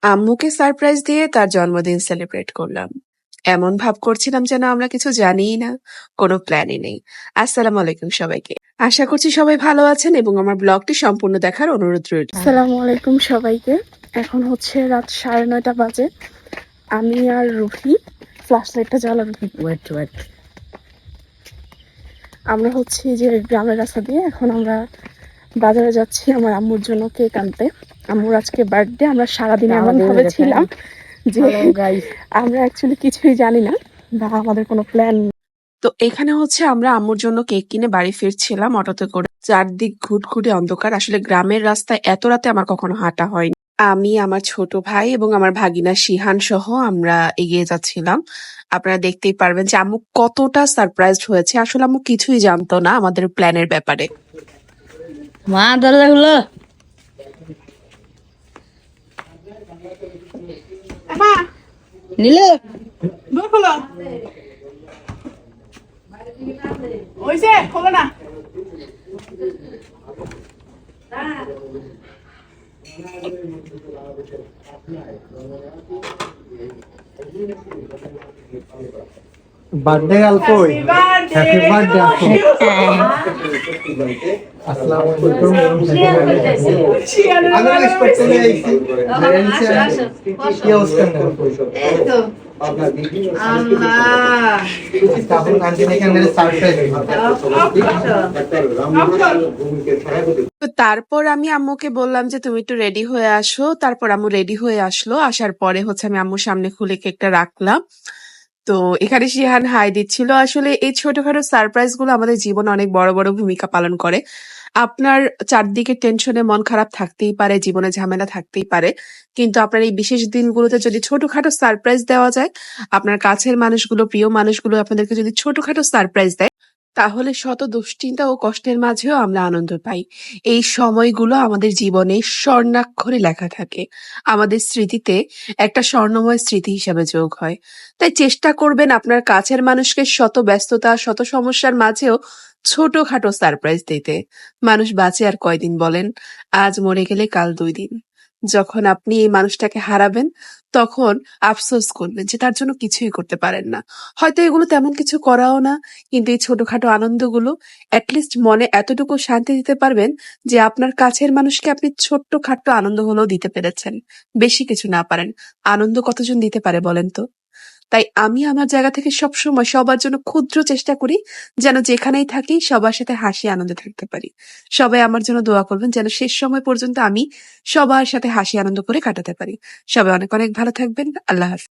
আম্মুকে সারপ্রাইজ দিয়ে তার জন্মদিন সেলিব্রেট করলাম। এমন ভাব করছিলাম যেন আমরা কিছু জানিই না, কোনো প্ল্যানই নেই। আসসালামু আলাইকুম সবাইকে। আশা করছি সবাই ভালো আছেন এবং আমার ব্লগটি সম্পূর্ণ দেখার অনুরোধ রইল। আসসালামু আলাইকুম সবাইকে। এখন হচ্ছে রাত 9:30 বাজে। আমি আর রুহি ফ্ল্যাশ লাইটটা জ্বালাবো। ওয়েট আমরা হচ্ছে যে গ্রামের রাস্তা দিয়ে এখন আমরা বাজারে যাচ্ছি আমার আম্মুর জন্য কেক আনতে। আম্মুর আজকে বার্থডে। আমরা সারাদিন এমন ভাবে ছিলাম যে আমরা অ্যাকচুয়ালি কিছুই জানি না বা আমাদের কোনো প্ল্যান। তো এখানে হচ্ছে আমরা আম্মুর জন্য কেক কিনে বাড়ি ফিরছিলাম অটোতে করে। চারদিক ঘুটঘুটে অন্ধকার। আসলে গ্রামের রাস্তায় এত রাতে আমার কখনো হাঁটা হয়নি। আমি, আমার ছোট ভাই এবং আমার ভাগিনা শিহান সহ আমরা এগিয়ে যাচ্ছিলাম। আপনারা দেখতেই পারবেন যে আম্মু কতটা সারপ্রাইজড হয়েছে। আসলে আম্মু কিছুই জানতো না আমাদের প্ল্যানের ব্যাপারে। মা দরজা খুলো। নিলে খোলো ওইসে খোলো না। বার্থডে গার্ল কই? হ্যাপি বার্থডে আপু। আসসালামু আলাইকুম। আমি উইশ করতে যাইছি। কি অবস্থা? এই তো আল্লাহ তাহলে আন্টিকে কেন সারপ্রাইজ তো তারপর আমি আম্মুকে বললাম যে তুমি একটু রেডি হয়ে আসো। তারপর আম্মু রেডি হয়ে আসলো। আসার পরে হচ্ছে আমি আম্মুর সামনে খুলে কেকটা রাখলাম। তো এখানে শিহান হাই দিচ্ছিল। আসলে এই ছোটখাটো সারপ্রাইজ গুলো আমাদের জীবনে অনেক বড় বড় ভূমিকা পালন করে। আপনার চারদিকে টেনশনে মন খারাপ থাকতেই পারে, জীবনে ঝামেলা থাকতেই পারে, কিন্তু আপনার এই বিশেষ দিনগুলোতে যদি ছোটখাটো সারপ্রাইজ দেওয়া যায়, আপনার কাছের মানুষগুলো, প্রিয় মানুষগুলো আপনাদেরকে যদি ছোটখাটো সারপ্রাইজ দেয়, তাহলে শত দুশ্চিন্তা ও কষ্টের মাঝেও আমরা আনন্দ পাই। এই সময়গুলো আমাদের জীবনে স্বর্ণাক্ষরে লেখা থাকে, আমাদের স্মৃতিতে একটা স্বর্ণময় স্মৃতি হিসাবে যোগ হয়। তাই চেষ্টা করবেন আপনার কাছের মানুষকে শত ব্যস্ততা, শত সমস্যার মাঝেও ছোটখাটো সারপ্রাইজ দিতে। মানুষ বাঁচে আর কয়দিন বলেন? আজ মরে গেলে কাল 2 দিন। যখন আপনি এই মানুষটাকে হারাবেন, তখন আফসোস করবেন যে তার জন্য কিছুই করতে পারেন না। হয়তো এগুলো তেমন কিছু করাও না, কিন্তু এই ছোটখাটো আনন্দগুলো অ্যাটলিস্ট মনে এতটুকু শান্তি দিতে পারবেন যে আপনার কাছের মানুষকে আপনি ছোট্টখাট্ট আনন্দগুলোও দিতে পেরেছেন। বেশি কিছু না পারেন, আনন্দ কতজন দিতে পারে বলেন তো? তাই আমি আমার জায়গা থেকে সবসময় সবার জন্য ক্ষুদ্র চেষ্টা করি যেন যেখানেই থাকি সবার সাথে হাসি আনন্দে থাকতে পারি। সবাই আমার জন্য দোয়া করবেন যেন শেষ সময় পর্যন্ত আমি সবার সাথে হাসি আনন্দ করে কাটাতে পারি। সবাই অনেক অনেক ভালো থাকবেন। আল্লাহ হাফেজ।